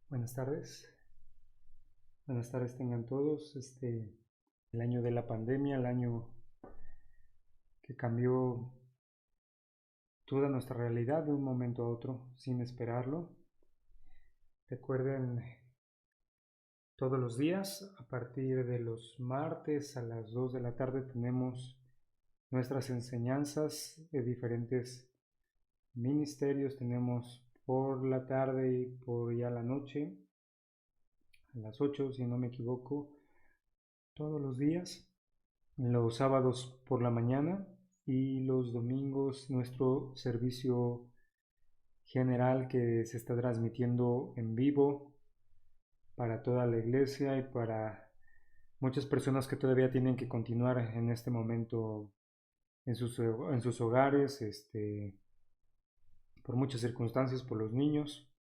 Buenas tardes. Buenas tardes tengan todos. El año de la pandemia, el año que cambió toda nuestra realidad de un momento a otro sin esperarlo. Recuerden, todos los días, a partir de los martes a las 2 de la tarde, tenemos nuestras enseñanzas de diferentes ministerios. Tenemos por la tarde y por ya la noche, a las 8 si no me equivoco, todos los días. Los sábados por la mañana y los domingos nuestro servicio general que se está transmitiendo en vivo para toda la iglesia y para muchas personas que todavía tienen que continuar en este momento en sus hogares, por muchas circunstancias, por los niños,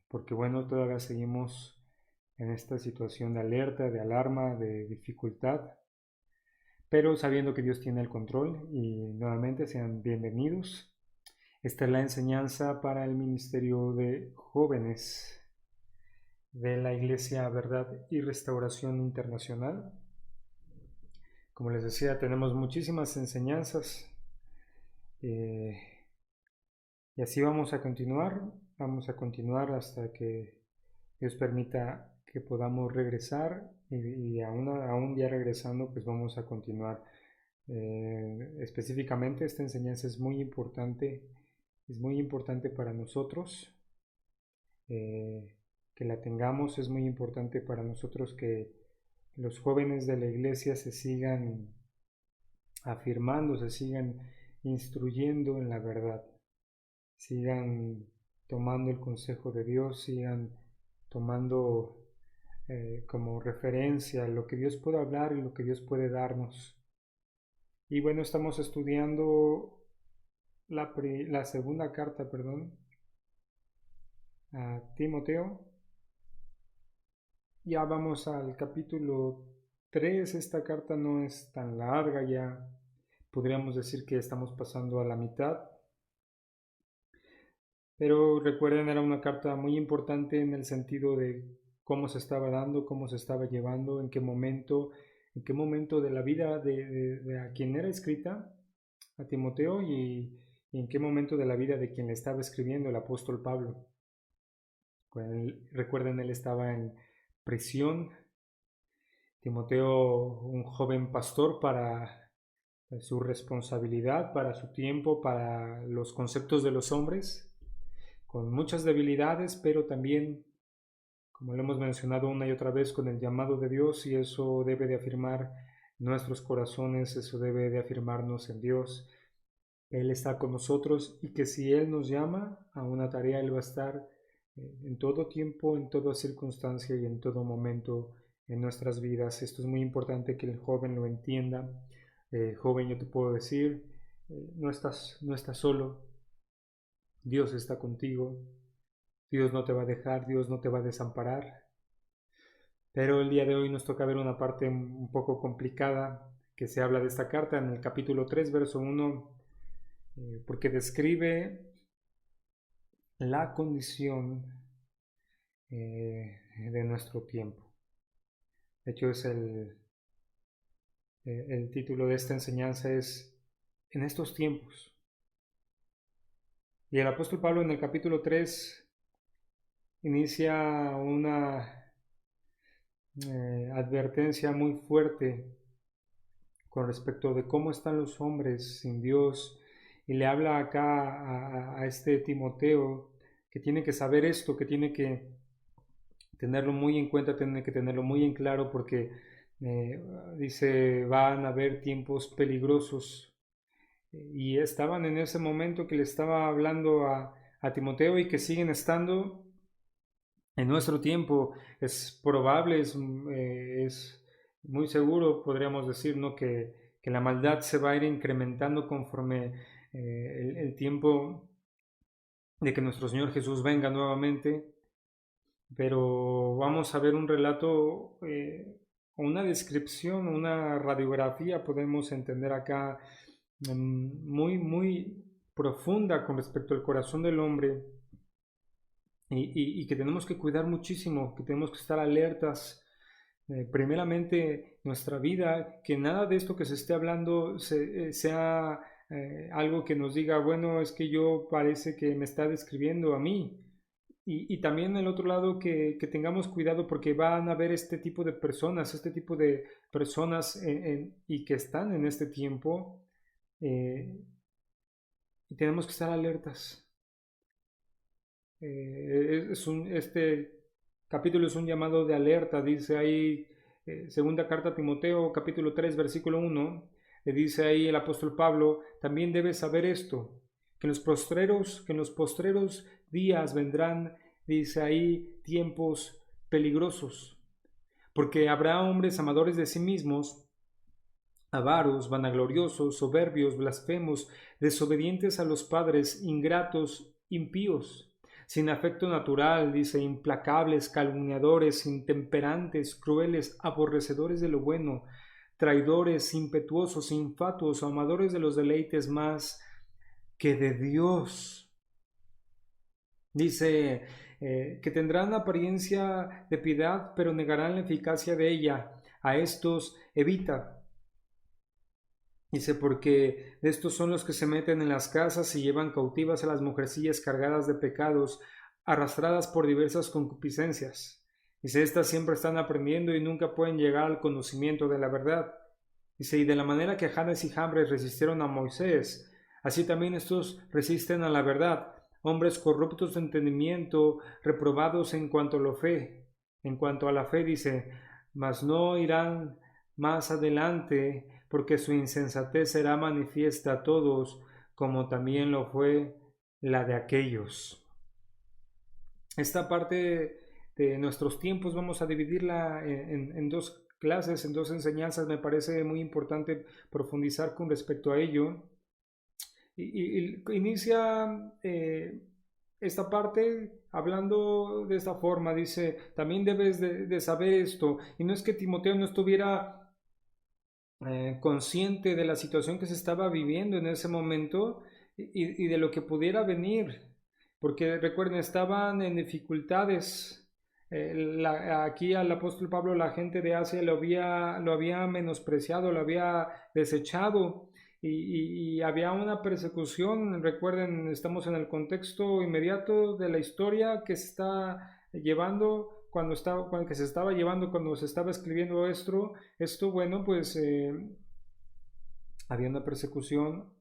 porque bueno, todavía seguimos en esta situación de alerta, de alarma, de dificultad, pero sabiendo que Dios tiene el control. Y nuevamente sean bienvenidos. Esta es la enseñanza para el Ministerio de Jóvenes de la Iglesia Verdad y Restauración Internacional. Como les decía, tenemos muchísimas enseñanzas, eh, y así vamos a continuar hasta que Dios permita que podamos regresar, y aún ya regresando, pues vamos a continuar. Específicamente esta enseñanza es muy importante para nosotros, que la tengamos. Es muy importante para nosotros que los jóvenes de la iglesia se sigan afirmando, se sigan instruyendo en la verdad, sigan tomando el consejo de Dios, sigan tomando como referencia lo que Dios puede hablar y lo que Dios puede darnos. Y bueno, estamos estudiando la segunda carta, a Timoteo. Ya vamos al capítulo 3. Esta carta no es tan larga, ya podríamos decir que estamos pasando a la mitad. Pero recuerden, era una carta muy importante en el sentido de cómo se estaba dando, cómo se estaba llevando, en qué momento de la vida de a quien era escrita, a Timoteo, y en qué momento de la vida de quien le estaba escribiendo, el apóstol Pablo. Recuerden, él estaba en prisión. Timoteo, un joven pastor, para su responsabilidad, para su tiempo, para los conceptos de los hombres, con muchas debilidades, pero también, como lo hemos mencionado una y otra vez, con el llamado de Dios, y eso debe de afirmar nuestros corazones, eso debe de afirmarnos en Dios. Él está con nosotros, y que si Él nos llama a una tarea, Él va a estar en todo tiempo, en toda circunstancia y en todo momento en nuestras vidas. Esto es muy importante que el joven lo entienda. Joven, yo te puedo decir, no estás solo. Dios está contigo. Dios no te va a dejar, Dios no te va a desamparar. Pero el día de hoy nos toca ver una parte un poco complicada que se habla de esta carta en el capítulo 3, verso 1, porque describe la condición de nuestro tiempo. De hecho, el título de esta enseñanza es En estos tiempos. Y el apóstol Pablo en el capítulo 3 inicia una advertencia muy fuerte con respecto de cómo están los hombres sin Dios, y le habla acá a este Timoteo que tiene que saber esto, que tiene que tenerlo muy en cuenta, tiene que tenerlo muy en claro, porque eh, dice, van a haber tiempos peligrosos. Y estaban en ese momento que le estaba hablando a Timoteo, y que siguen estando en nuestro tiempo. Es probable, es muy seguro, podríamos decir, ¿no? Que la maldad se va a ir incrementando conforme el tiempo de que nuestro Señor Jesús venga nuevamente. Pero vamos a ver un relato, una descripción, una radiografía, podemos entender acá, muy, muy profunda con respecto al corazón del hombre, y que tenemos que cuidar muchísimo, que tenemos que estar alertas. Primeramente, nuestra vida, que nada de esto que se esté hablando sea algo que nos diga, bueno, es que yo parece que me está describiendo a mí. Y también el otro lado que tengamos cuidado porque van a haber este tipo de personas y que están en este tiempo y tenemos que estar alertas. Este capítulo es un llamado de alerta, dice ahí, segunda carta a Timoteo, capítulo 3, versículo 1, le dice ahí el apóstol Pablo, también debes saber esto, que en los postreros días vendrán, dice ahí, tiempos peligrosos, porque habrá hombres amadores de sí mismos, avaros, vanagloriosos, soberbios, blasfemos, desobedientes a los padres, ingratos, impíos, sin afecto natural, dice, implacables, calumniadores, intemperantes, crueles, aborrecedores de lo bueno, traidores, impetuosos, infatuos, amadores de los deleites más que de Dios. Dice que tendrán apariencia de piedad, pero negarán la eficacia de ella. A estos evita. Dice, porque de estos son los que se meten en las casas y llevan cautivas a las mujercillas cargadas de pecados, arrastradas por diversas concupiscencias. Dice, estas siempre están aprendiendo y nunca pueden llegar al conocimiento de la verdad. Dice, y de la manera que Janes y Jambres resistieron a Moisés, así también estos resisten a la verdad, hombres corruptos de entendimiento, reprobados en cuanto a la fe. En cuanto a la fe, dice, mas no irán más adelante, porque su insensatez será manifiesta a todos, como también lo fue la de aquellos. Esta parte de nuestros tiempos vamos a dividirla en dos clases, en dos enseñanzas. Me parece muy importante profundizar con respecto a ello. Y inicia esta parte hablando de esta forma. Dice, también debes de saber esto. Y no es que Timoteo no estuviera consciente de la situación que se estaba viviendo en ese momento y de lo que pudiera venir, porque recuerden, estaban en dificultades. Aquí al apóstol Pablo la gente de Asia lo había menospreciado, lo había desechado y había una persecución. Recuerden, estamos en el contexto inmediato de la historia que se está llevando cuando que se estaba llevando cuando se estaba escribiendo esto, bueno, pues había una persecución,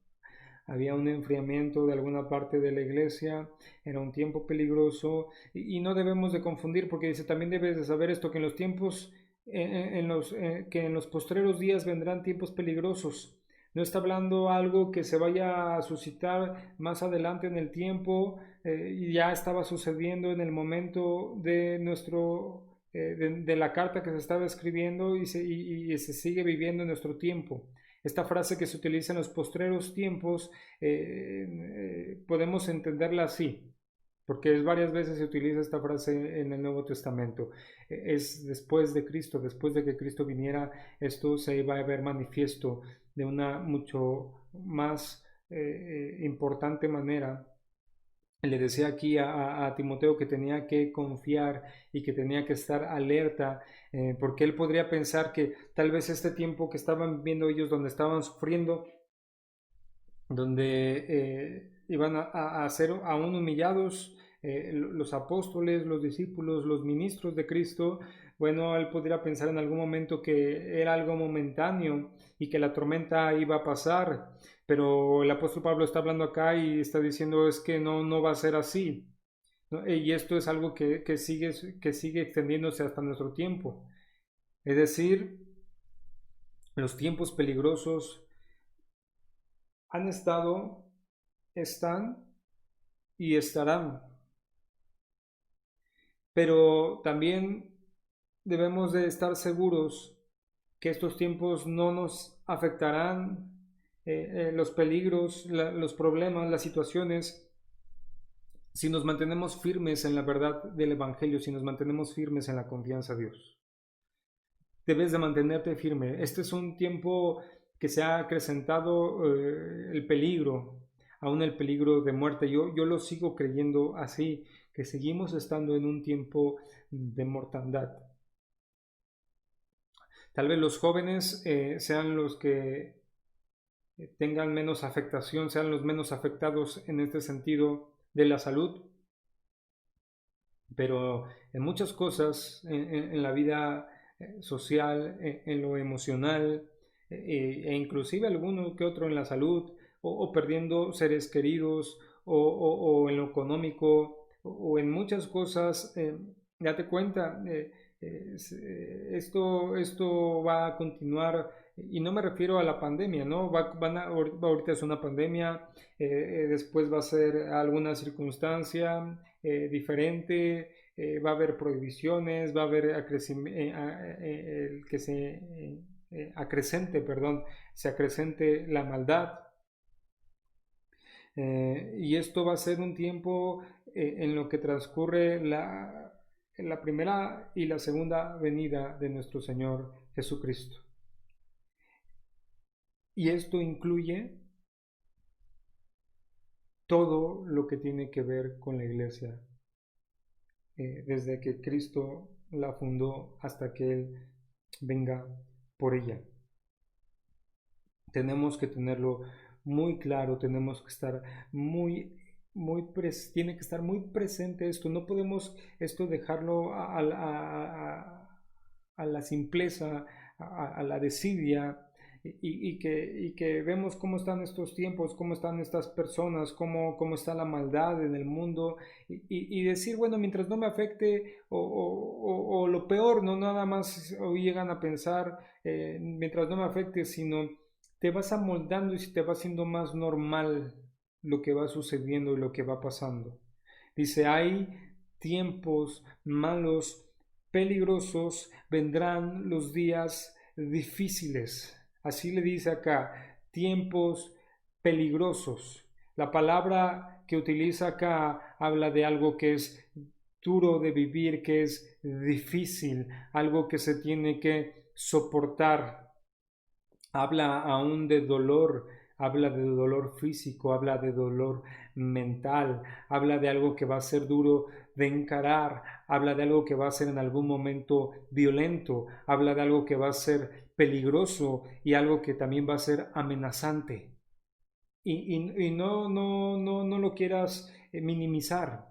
había un enfriamiento de alguna parte de la iglesia, era un tiempo peligroso y no debemos de confundir porque dice, también debes de saber esto, que en los tiempos, que en los postreros días vendrán tiempos peligrosos. No está hablando algo que se vaya a suscitar más adelante en el tiempo, y ya estaba sucediendo en el momento de de la carta que se estaba escribiendo y se sigue viviendo en nuestro tiempo. Esta frase que se utiliza en los postreros tiempos podemos entenderla así, porque varias veces se utiliza esta frase en el Nuevo Testamento. Es después de Cristo, después de que Cristo viniera, esto se iba a ver manifiesto de una mucho más importante manera. Le decía aquí a Timoteo que tenía que confiar y que tenía que estar alerta, porque él podría pensar que tal vez este tiempo que estaban viviendo ellos, donde estaban sufriendo, donde iban a ser aún humillados, los apóstoles, los discípulos, los ministros de Cristo, bueno, él podría pensar en algún momento que era algo momentáneo y que la tormenta iba a pasar, pero el apóstol Pablo está hablando acá y está diciendo es que no va a ser así, ¿no? Y esto es algo que sigue extendiéndose hasta nuestro tiempo. Es decir, los tiempos peligrosos han estado, están y estarán. Pero también debemos de estar seguros que estos tiempos no nos afectarán, los peligros, los problemas, las situaciones, si nos mantenemos firmes en la verdad del Evangelio, si nos mantenemos firmes en la confianza a Dios. Debes de mantenerte firme. Este es un tiempo que se ha acrecentado el peligro. aún el peligro de muerte. Yo lo sigo creyendo así, que seguimos estando en un tiempo de mortandad. Tal vez los jóvenes sean los que tengan menos afectación, sean los menos afectados en este sentido de la salud, pero en muchas cosas, en la vida social, en lo emocional, e inclusive alguno que otro en la salud, o perdiendo seres queridos, o en lo económico, o en muchas cosas, date cuenta, esto va a continuar, y no me refiero a la pandemia, ¿no? Ahorita es una pandemia, después va a ser alguna circunstancia diferente, va a haber prohibiciones, va a haber el que se acrecente la maldad. Y esto va a ser un tiempo en lo que transcurre la primera y la segunda venida de nuestro Señor Jesucristo. Y esto incluye todo lo que tiene que ver con la iglesia, desde que Cristo la fundó hasta que Él venga por ella. Tenemos que tenerlo muy claro, tenemos que estar tiene que estar muy presente esto. No podemos esto dejarlo a la simpleza, a la desidia, y que vemos cómo están estos tiempos, cómo están estas personas, cómo está la maldad en el mundo, y decir, bueno, mientras no me afecte, o lo peor, no nada más o llegan a pensar, mientras no me afecte, sino te vas amoldando y se te va haciendo más normal lo que va sucediendo y lo que va pasando. Dice, hay tiempos malos, peligrosos, vendrán los días difíciles. Así le dice acá, tiempos peligrosos. La palabra que utiliza acá habla de algo que es duro de vivir, que es difícil, algo que se tiene que soportar. Habla aún de dolor, habla de dolor físico, habla de dolor mental, habla de algo que va a ser duro de encarar, habla de algo que va a ser en algún momento violento, habla de algo que va a ser peligroso y algo que también va a ser amenazante. Y no lo quieras minimizar,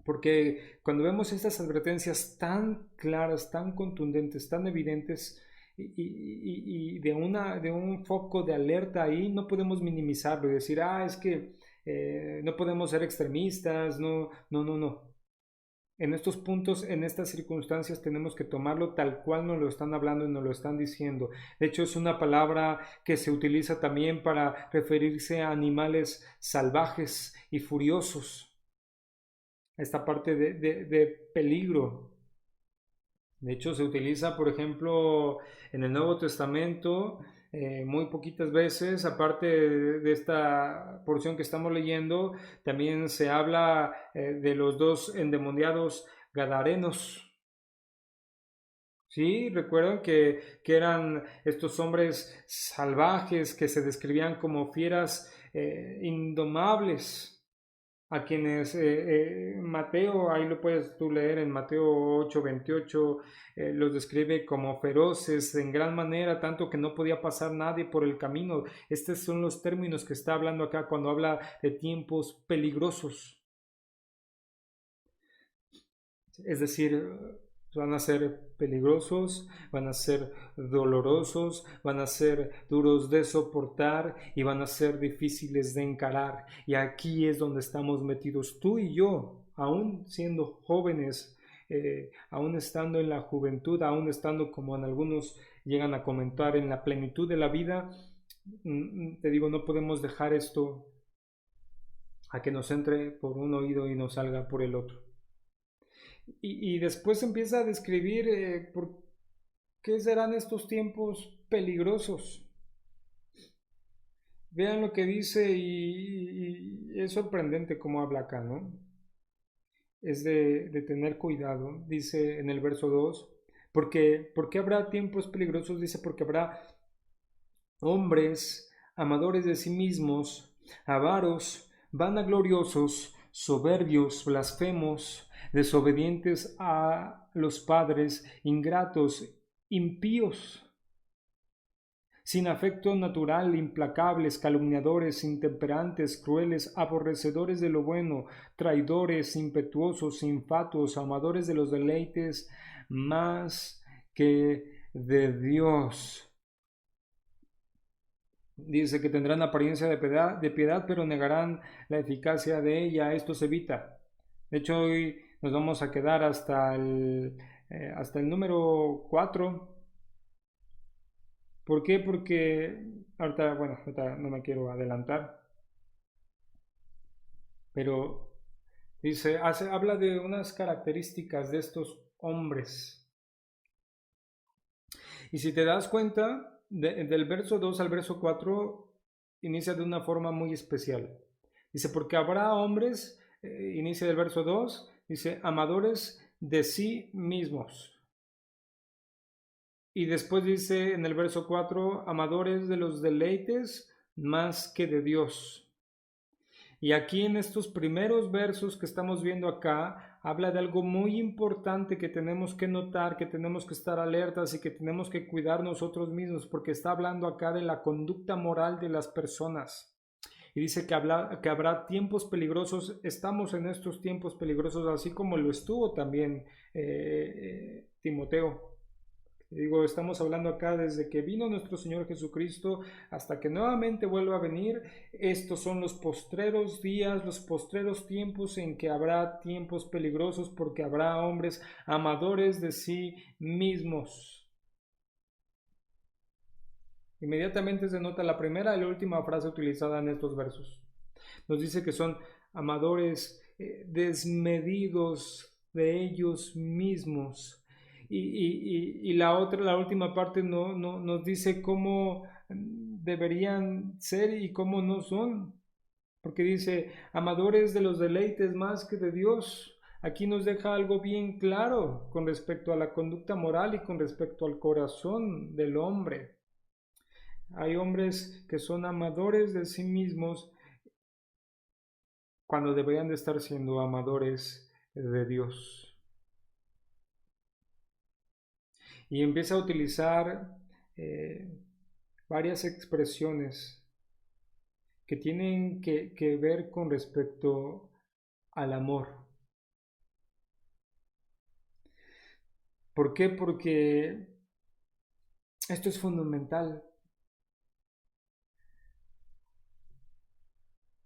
porque cuando vemos estas advertencias tan claras, tan contundentes, tan evidentes, y de un foco de alerta ahí, no podemos minimizarlo y decir, es que no podemos ser extremistas, no. En estos puntos, en estas circunstancias, tenemos que tomarlo tal cual nos lo están hablando y nos lo están diciendo. De hecho, es una palabra que se utiliza también para referirse a animales salvajes y furiosos. Esta parte de peligro. De hecho, se utiliza, por ejemplo, en el Nuevo Testamento muy poquitas veces. Aparte de esta porción que estamos leyendo, también se habla de los dos endemoniados gadarenos. Sí, recuerdan que eran estos hombres salvajes que se describían como fieras indomables, a quienes Mateo, ahí lo puedes tú leer en Mateo 8:28, los describe como feroces en gran manera, tanto que no podía pasar nadie por el camino. Estos son los términos que está hablando acá cuando habla de tiempos peligrosos. Es decir, van a ser peligrosos, van a ser dolorosos, van a ser duros de soportar y van a ser difíciles de encarar. Y aquí es donde estamos metidos tú y yo, aún siendo jóvenes, aún estando en la juventud, aún estando como en algunos llegan a comentar en la plenitud de la vida. Te digo, no podemos dejar esto a que nos entre por un oído y nos salga por el otro. Y después empieza a describir por qué serán estos tiempos peligrosos. Vean lo que dice, y es sorprendente cómo habla acá, ¿no? Es de tener cuidado. Dice en el verso 2, ¿por qué habrá tiempos peligrosos? Dice, porque habrá hombres amadores de sí mismos, avaros, vanagloriosos, soberbios, blasfemos, desobedientes a los padres, ingratos, impíos, sin afecto natural, implacables, calumniadores, intemperantes, crueles, aborrecedores de lo bueno, traidores, impetuosos, infatuos, amadores de los deleites más que de Dios. Dice que tendrán apariencia de piedad, pero negarán la eficacia de ella. Esto se evita. De hecho, hoy nos vamos a quedar hasta el número 4. ¿Por qué? Porque ahorita no me quiero adelantar, pero habla de unas características de estos hombres. Y si te das cuenta, del verso 2 al verso 4 inicia de una forma muy especial. Dice, porque habrá hombres, inicia del verso 2, dice, amadores de sí mismos. Y después dice en el verso 4, amadores de los deleites más que de Dios. Y aquí en estos primeros versos que estamos viendo acá, habla de algo muy importante que tenemos que notar, que tenemos que estar alertas y que tenemos que cuidar nosotros mismos, porque está hablando acá de la conducta moral de las personas. Y dice que habrá tiempos peligrosos. Estamos en estos tiempos peligrosos, así como lo estuvo también Timoteo. Digo, estamos hablando acá desde que vino nuestro Señor Jesucristo hasta que nuevamente vuelva a venir. Estos son los postreros días, los postreros tiempos en que habrá tiempos peligrosos porque habrá hombres amadores de sí mismos. Inmediatamente se nota la primera y la última frase utilizada en estos versos. Nos dice que son amadores desmedidos de ellos mismos. Y la última parte nos dice cómo deberían ser y cómo no son. Porque dice, amadores de los deleites más que de Dios. Aquí nos deja algo bien claro con respecto a la conducta moral y con respecto al corazón del hombre. Hay hombres que son amadores de sí mismos cuando deberían de estar siendo amadores de Dios. Y empieza a utilizar varias expresiones que tienen que ver con respecto al amor. ¿Por qué? Porque esto es fundamental.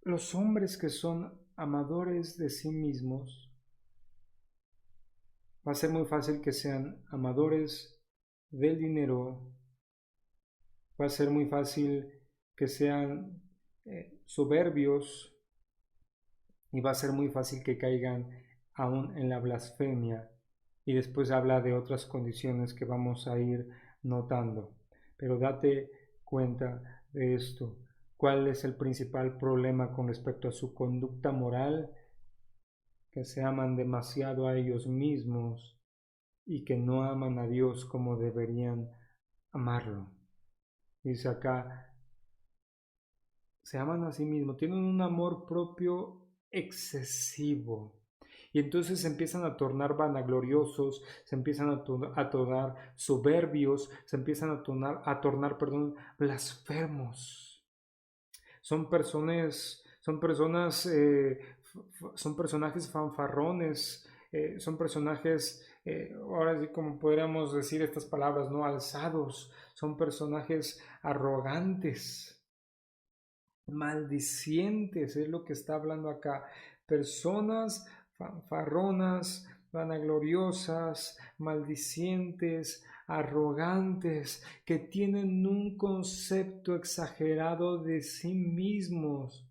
Los hombres que son amadores de sí mismos, va a ser muy fácil que sean amadores del dinero, va a ser muy fácil que sean soberbios y va a ser muy fácil que caigan aún en la blasfemia. Y después habla de otras condiciones que vamos a ir notando. Pero date cuenta de esto. ¿Cuál es el principal problema con respecto a su conducta moral? Que se aman demasiado a ellos mismos y que no aman a Dios como deberían amarlo. Dice acá, se aman a sí mismos, tienen un amor propio excesivo. Y entonces se empiezan a tornar vanagloriosos, se empiezan a tornar soberbios, se empiezan a tornar blasfemos. Son personajes fanfarrones, son personajes, ahora sí como podríamos decir estas palabras, ¿no? Alzados, son personajes arrogantes, maldicientes, es lo que está hablando acá. Personas fanfarronas, vanagloriosas, maldicientes, arrogantes, que tienen un concepto exagerado de sí mismos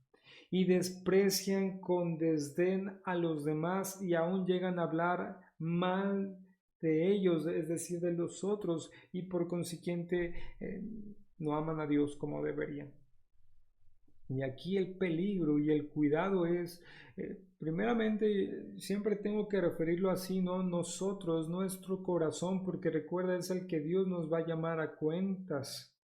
y desprecian con desdén a los demás y aún llegan a hablar mal de ellos, es decir, de los otros, y por consiguiente no aman a Dios como deberían. Y aquí el peligro y el cuidado es, primeramente, siempre tengo que referirlo así, ¿no? Nosotros, nuestro corazón, porque recuerda, es el que Dios nos va a llamar a cuentas.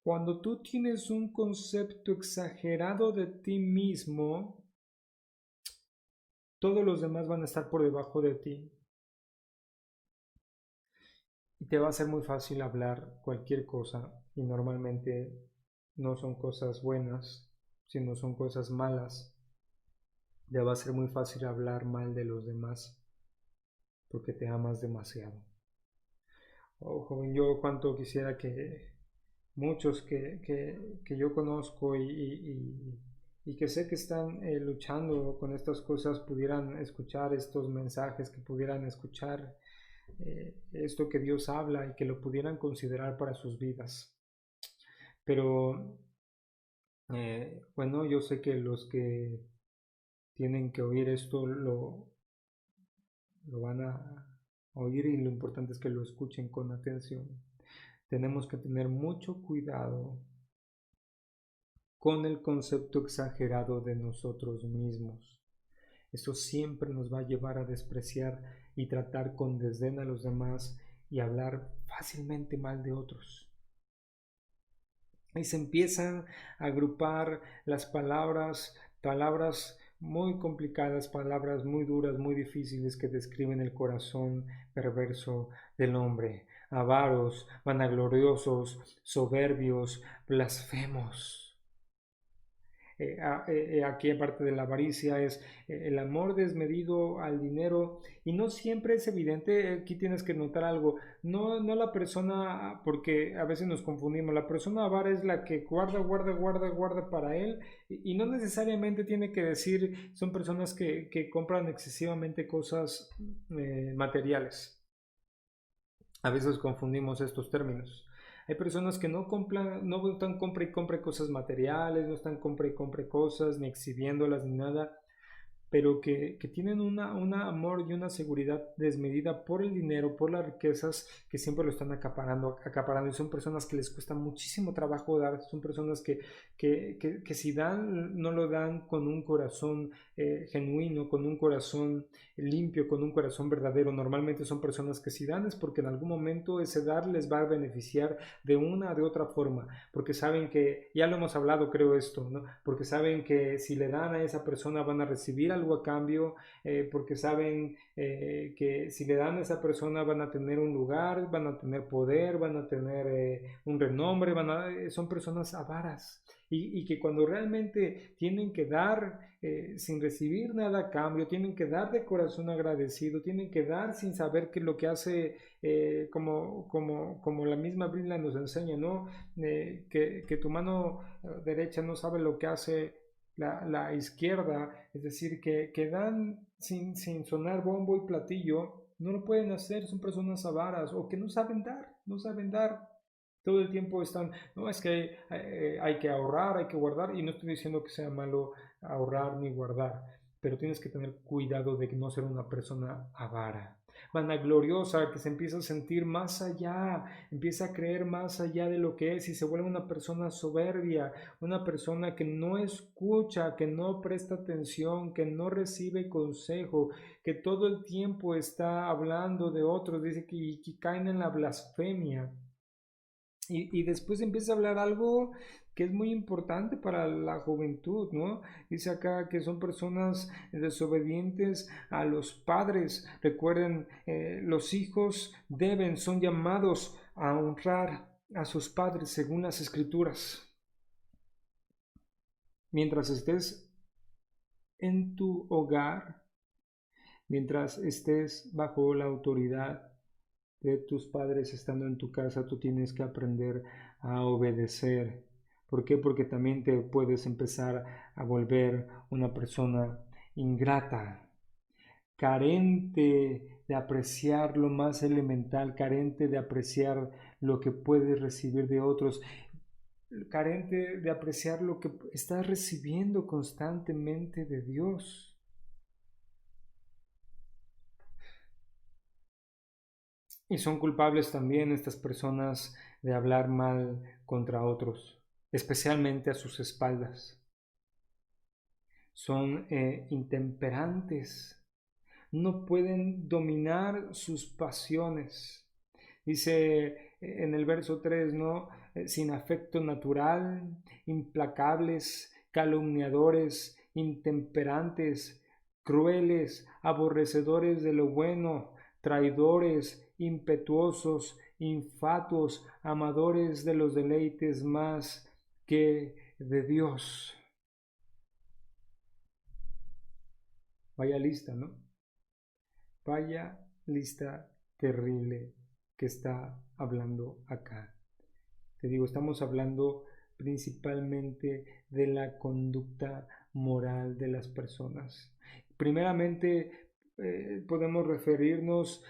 Cuando tú tienes un concepto exagerado de ti mismo, todos los demás van a estar por debajo de ti. Y te va a ser muy fácil hablar cualquier cosa, y normalmente no son cosas buenas, sino son cosas malas. Te va a ser muy fácil hablar mal de los demás porque te amas demasiado. Oh, joven, yo cuánto quisiera que muchos que yo conozco y que sé que están luchando con estas cosas pudieran escuchar estos mensajes, que pudieran escuchar esto que Dios habla y que lo pudieran considerar para sus vidas. Pero bueno, yo sé que los que tienen que oír esto lo van a oír, y lo importante es que lo escuchen con atención. Tenemos que tener mucho cuidado con el concepto exagerado de nosotros mismos. Eso siempre nos va a llevar a despreciar y tratar con desdén a los demás y hablar fácilmente mal de otros. Y se empiezan a agrupar las palabras muy complicadas, palabras muy duras, muy difíciles que describen el corazón perverso del hombre. Avaros, vanagloriosos, soberbios, blasfemos. Aquí aparte de la avaricia es el amor desmedido al dinero, y no siempre es evidente. Aquí tienes que notar algo, no la persona, porque a veces nos confundimos. La persona avara es la que guarda para él, y no necesariamente tiene que decir son personas que compran excesivamente cosas materiales. A veces confundimos estos términos. Hay personas que no están compra y compra cosas materiales, no están compra y compra cosas, ni exhibiéndolas ni nada, pero que tienen un amor y una seguridad desmedida por el dinero, por las riquezas, que siempre lo están acaparando, y son personas que les cuesta muchísimo trabajo dar. Son personas que si dan, no lo dan con un corazón genuino, con un corazón limpio, con un corazón verdadero. Normalmente son personas que si dan es porque en algún momento ese dar les va a beneficiar de una o de otra forma, porque saben que, ya lo hemos hablado creo esto, ¿no? Porque saben que si le dan a esa persona van a recibir algo a cambio, porque saben que si le dan a esa persona van a tener un lugar, van a tener poder, van a tener un renombre, son personas avaras. Y que cuando realmente tienen que dar sin recibir nada a cambio, tienen que dar de corazón agradecido, tienen que dar sin saber que lo que hace, como la misma Biblia nos enseña, ¿no? Que tu mano derecha no sabe lo que hace la izquierda, es decir, que dan sin sonar bombo y platillo, no lo pueden hacer. Son personas avaras o que no saben dar. Todo el tiempo están, no, es que hay que ahorrar, hay que guardar, y no estoy diciendo que sea malo ahorrar ni guardar, pero tienes que tener cuidado de no ser una persona avara, vanagloriosa, que se empieza a sentir más allá, empieza a creer más allá de lo que es, y se vuelve una persona soberbia, una persona que no escucha, que no presta atención, que no recibe consejo, que todo el tiempo está hablando de otros, dice que caen en la blasfemia. Y después empieza a hablar algo que es muy importante para la juventud, ¿no? Dice acá que son personas desobedientes a los padres. Recuerden, los hijos son llamados a honrar a sus padres según las escrituras. Mientras estés en tu hogar, mientras estés bajo la autoridad de tus padres estando en tu casa, tú tienes que aprender a obedecer. ¿Por qué? Porque también te puedes empezar a volver una persona ingrata, carente de apreciar lo más elemental, carente de apreciar lo que puedes recibir de otros, carente de apreciar lo que estás recibiendo constantemente de Dios. Y son culpables también estas personas de hablar mal contra otros, especialmente a sus espaldas. Son intemperantes, no pueden dominar sus pasiones. Dice en el verso 3, ¿no? Sin afecto natural, implacables, calumniadores, intemperantes, crueles, aborrecedores de lo bueno, traidores, impetuosos, infatuos, amadores de los deleites más que de Dios. Vaya lista, ¿no? Vaya lista terrible que está hablando acá. Te digo, estamos hablando principalmente de la conducta moral de las personas. Primeramente, podemos referirnos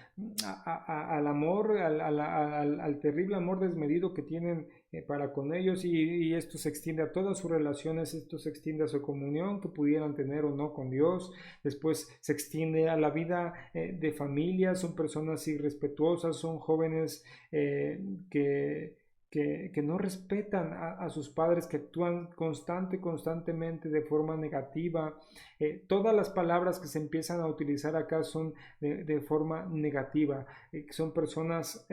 al amor, al terrible amor desmedido que tienen para con ellos, y esto se extiende a todas sus relaciones, esto se extiende a su comunión que pudieran tener o no con Dios. Después se extiende a la vida de familia. Son personas irrespetuosas, son jóvenes que no respetan a sus padres, que actúan constantemente de forma negativa. Todas las palabras que se empiezan a utilizar acá son de forma negativa. Son personas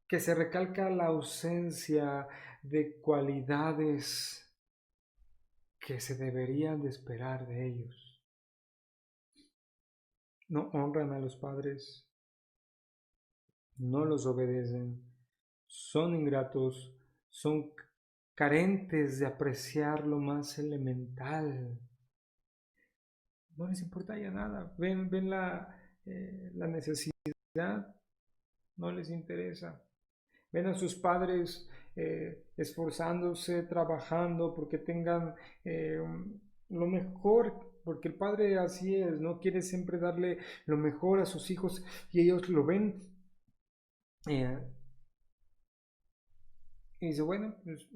que se recalca la ausencia de cualidades que se deberían de esperar de ellos. No honran a los padres, no los obedecen, son ingratos, son carentes de apreciar lo más elemental. No les importa ya nada. Ven la necesidad, no les interesa. Ven a sus padres esforzándose, trabajando porque tengan lo mejor, porque el padre así es, ¿no? Quiere siempre darle lo mejor a sus hijos, y ellos lo ven eh, y dice, bueno, pues,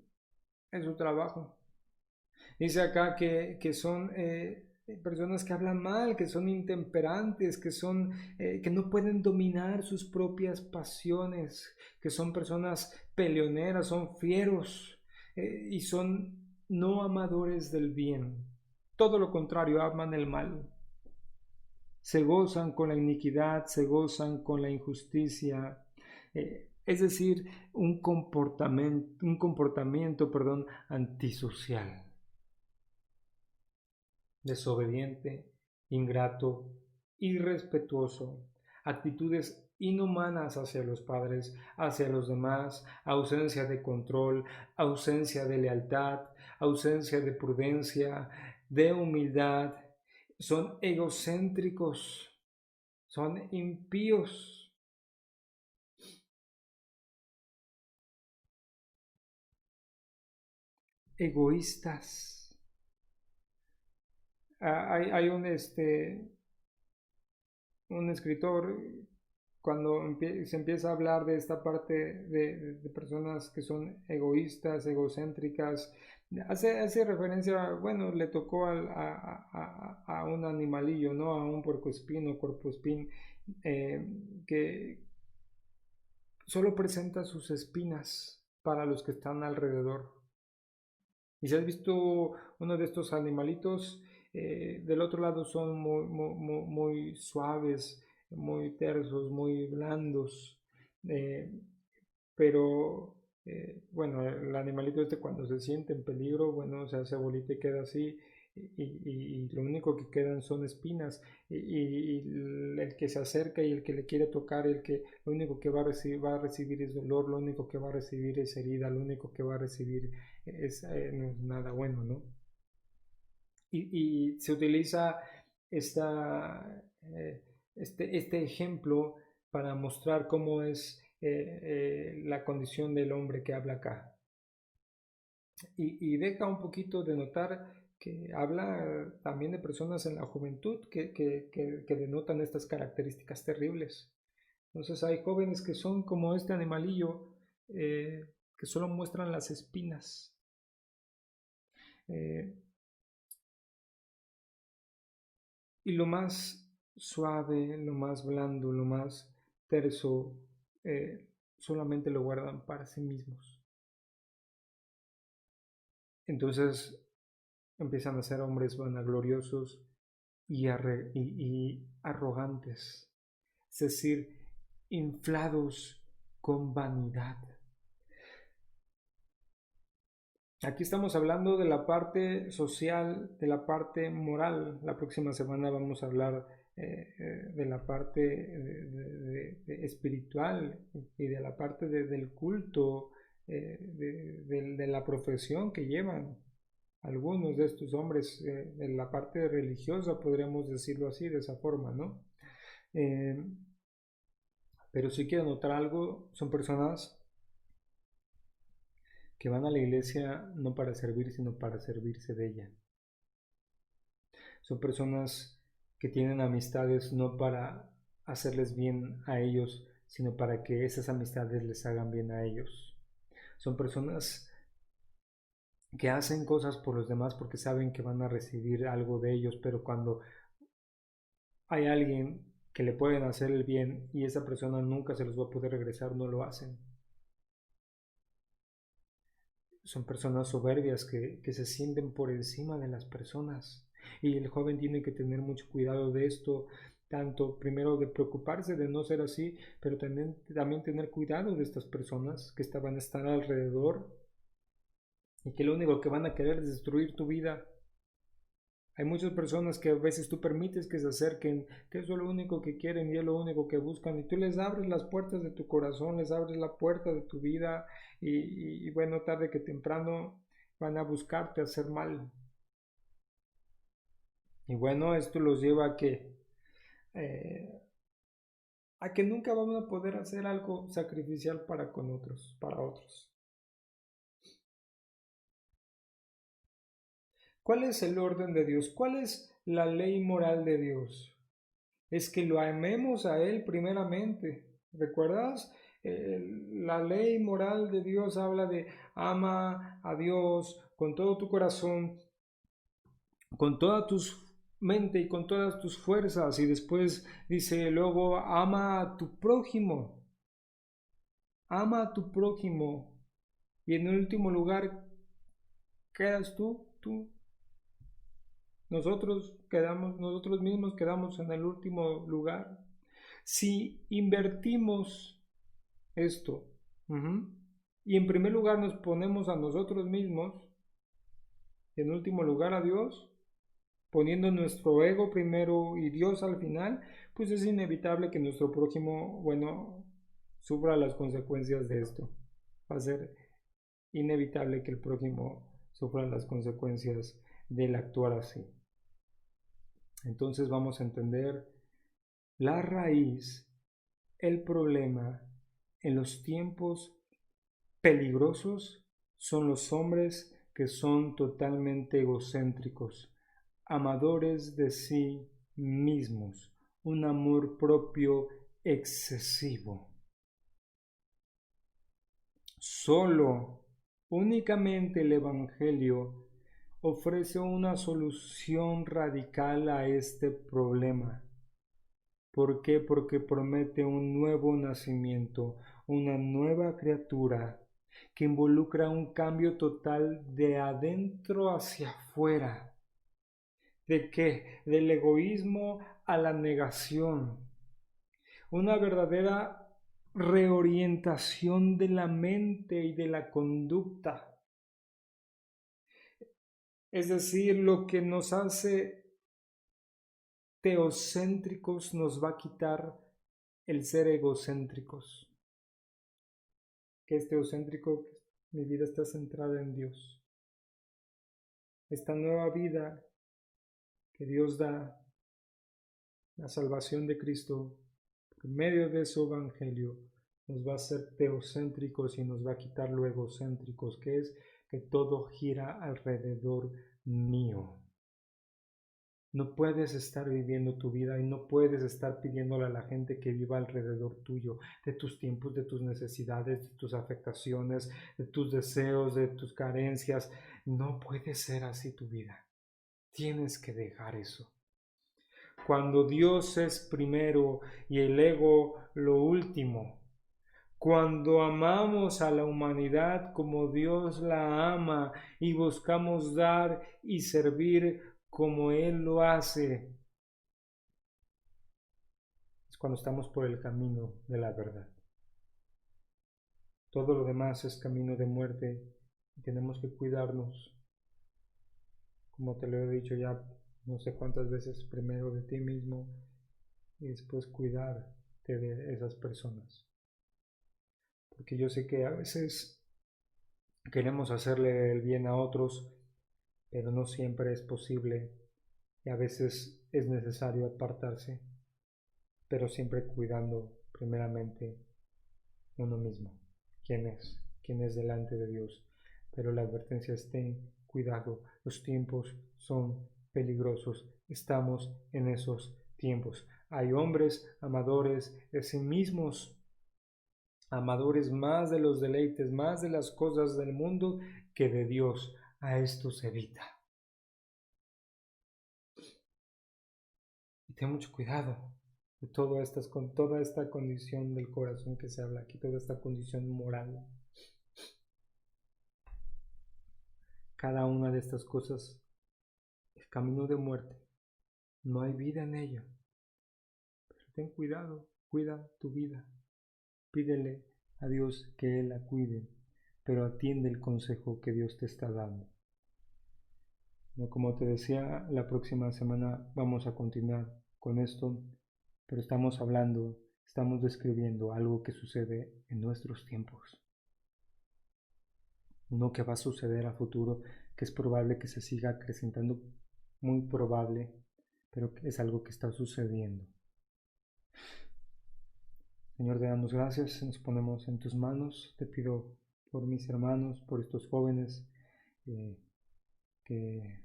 es su trabajo. Dice acá que son personas que hablan mal, que son intemperantes, que no pueden dominar sus propias pasiones, que son personas peleoneras, son fieros y son no amadores del bien. Todo lo contrario, aman el mal. Se gozan con la iniquidad, se gozan con la injusticia. Es decir, un comportamiento, perdón, antisocial, desobediente, ingrato, irrespetuoso, actitudes inhumanas hacia los padres, hacia los demás, ausencia de control, ausencia de lealtad, ausencia de prudencia, de humildad. Son egocéntricos, son impíos. Egoístas. Hay un escritor, cuando se empieza a hablar de esta parte de personas que son egoístas, egocéntricas, hace referencia, bueno, le tocó a un animalillo, ¿no? A un puercoespín o corpoespín, que solo presenta sus espinas para los que están alrededor. Y si has visto uno de estos animalitos, del otro lado son muy suaves, muy tersos, muy blandos. eh, pero bueno, el animalito este cuando se siente en peligro, bueno, se hace bolita y queda así. Y lo único que quedan son espinas, y el que se acerca y el que le quiere tocar, lo único que va a recibir es dolor, lo único que va a recibir es herida, lo único que va a recibir no es nada bueno, ¿no? Y se utiliza esta, este ejemplo para mostrar cómo es la condición del hombre que habla acá. Y deja un poquito de notar que habla también de personas en la juventud que denotan estas características terribles. Entonces hay jóvenes que son como este animalillo, que solo muestran las espinas. Eh, y lo más suave, lo más blando, lo más terso, solamente lo guardan para sí mismos. Entonces empiezan a ser hombres vanagloriosos y arrogantes. Es decir, inflados con vanidad. Aquí estamos hablando de la parte social, de la parte moral. La próxima semana vamos a hablar de la parte espiritual y de la parte del culto, de la profesión que llevan algunos de estos hombres, en la parte religiosa, podríamos decirlo así, de esa forma, ¿no? Pero si quiero notar algo, son personas que van a la iglesia no para servir, sino para servirse de ella. Son personas que tienen amistades no para hacerles bien a ellos, sino para que esas amistades les hagan bien a ellos. Son personas que hacen cosas por los demás porque saben que van a recibir algo de ellos, pero cuando hay alguien que le pueden hacer el bien y esa persona nunca se los va a poder regresar, no lo hacen. Son personas soberbias que se sienten por encima de las personas. Y el joven tiene que tener mucho cuidado de esto, tanto primero de preocuparse de no ser así, pero también tener cuidado de estas personas que van a estar alrededor y que lo único que van a querer es destruir tu vida. Hay muchas personas que a veces tú permites que se acerquen, que eso es lo único que quieren y es lo único que buscan, y tú les abres las puertas de tu corazón, les abres la puerta de tu vida y bueno, tarde que temprano van a buscarte hacer mal. Y bueno, esto los lleva a que nunca van a poder hacer algo sacrificial para otros. ¿Cuál es el orden de Dios? ¿Cuál es la ley moral de Dios? Es que lo amemos a Él primeramente. ¿Recuerdas? La ley moral de Dios habla de ama a Dios con todo tu corazón, con toda tu mente y con todas tus fuerzas. Y después dice luego ama a tu prójimo. Ama a tu prójimo. Y en el último lugar quedas tú. Nosotros mismos quedamos en el último lugar. Si invertimos esto, y en primer lugar nos ponemos a nosotros mismos, y en último lugar a Dios, poniendo nuestro ego primero y Dios al final, pues es inevitable que nuestro prójimo, bueno, sufra las consecuencias de esto. Va a ser inevitable que el prójimo sufra las consecuencias del actuar así. Entonces vamos a entender la raíz, el problema en los tiempos peligrosos son los hombres que son totalmente egocéntricos, amadores de sí mismos, un amor propio excesivo. Únicamente el Evangelio ofrece una solución radical a este problema. ¿Por qué? Porque promete un nuevo nacimiento, una nueva criatura que involucra un cambio total de adentro hacia afuera. ¿De qué? Del egoísmo a la negación. Una verdadera reorientación de la mente y de la conducta. Es decir, lo que nos hace teocéntricos nos va a quitar el ser egocéntricos. ¿Qué es teocéntrico? Mi vida está centrada en Dios. Esta nueva vida que Dios da, la salvación de Cristo, en medio de su evangelio, nos va a hacer teocéntricos y nos va a quitar lo egocéntricos, que es que todo gira alrededor mío. No puedes estar viviendo tu vida y no puedes estar pidiéndole a la gente que viva alrededor tuyo, de tus tiempos, de tus necesidades, de tus afectaciones, de tus deseos, de tus carencias. No puede ser así tu vida. Tienes que dejar eso. Cuando Dios es primero y el ego lo último, cuando amamos a la humanidad como Dios la ama y buscamos dar y servir como Él lo hace, cuando estamos por el camino de la verdad. Todo lo demás es camino de muerte y tenemos que cuidarnos, como te lo he dicho ya no sé cuántas veces, primero de ti mismo y después cuidarte de esas personas. Porque yo sé que a veces queremos hacerle el bien a otros, pero no siempre es posible y a veces es necesario apartarse, pero siempre cuidando primeramente uno mismo, quién es delante de Dios. Pero la advertencia es: ten cuidado, los tiempos son peligrosos, estamos en esos tiempos. Hay hombres amadores de sí mismos, amadores más de los deleites, más de las cosas del mundo que de Dios. A estos evita. Y ten mucho cuidado de con toda esta condición del corazón que se habla aquí, toda esta condición moral. Cada una de estas cosas es camino de muerte. No hay vida en ello. Pero ten cuidado, cuida tu vida. Pídele a Dios que Él la cuide, pero atiende el consejo que Dios te está dando. Como te decía, la próxima semana vamos a continuar con esto, pero estamos describiendo algo que sucede en nuestros tiempos. No que va a suceder a futuro, que es probable que se siga acrecentando, muy probable, pero es algo que está sucediendo. Señor, te damos gracias, nos ponemos en tus manos. Te pido por mis hermanos, por estos jóvenes que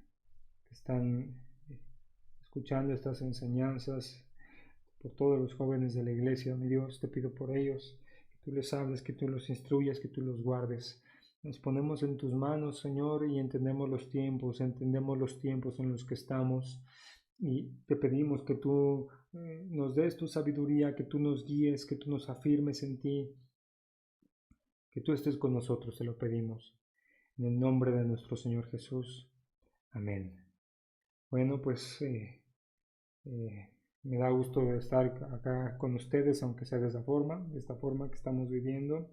están escuchando estas enseñanzas, por todos los jóvenes de la iglesia, mi Dios, te pido por ellos, que tú les hables, que tú los instruyas, que tú los guardes. Nos ponemos en tus manos, Señor, y entendemos los tiempos en los que estamos, y te pedimos que tú nos des tu sabiduría, que tú nos guíes, que tú nos afirmes en ti, que tú estés con nosotros, te lo pedimos. En el nombre de nuestro Señor Jesús. Amén. Bueno, pues me da gusto estar acá con ustedes, aunque sea de esta forma que estamos viviendo.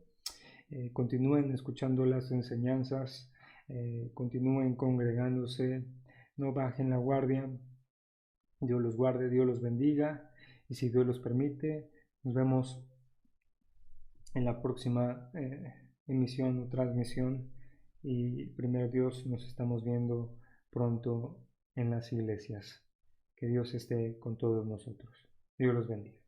Continúen escuchando las enseñanzas, continúen congregándose, no bajen la guardia. Dios los guarde, Dios los bendiga, y si Dios los permite, nos vemos en la próxima emisión o transmisión, y primero Dios, nos estamos viendo pronto en las iglesias. Que Dios esté con todos nosotros. Dios los bendiga.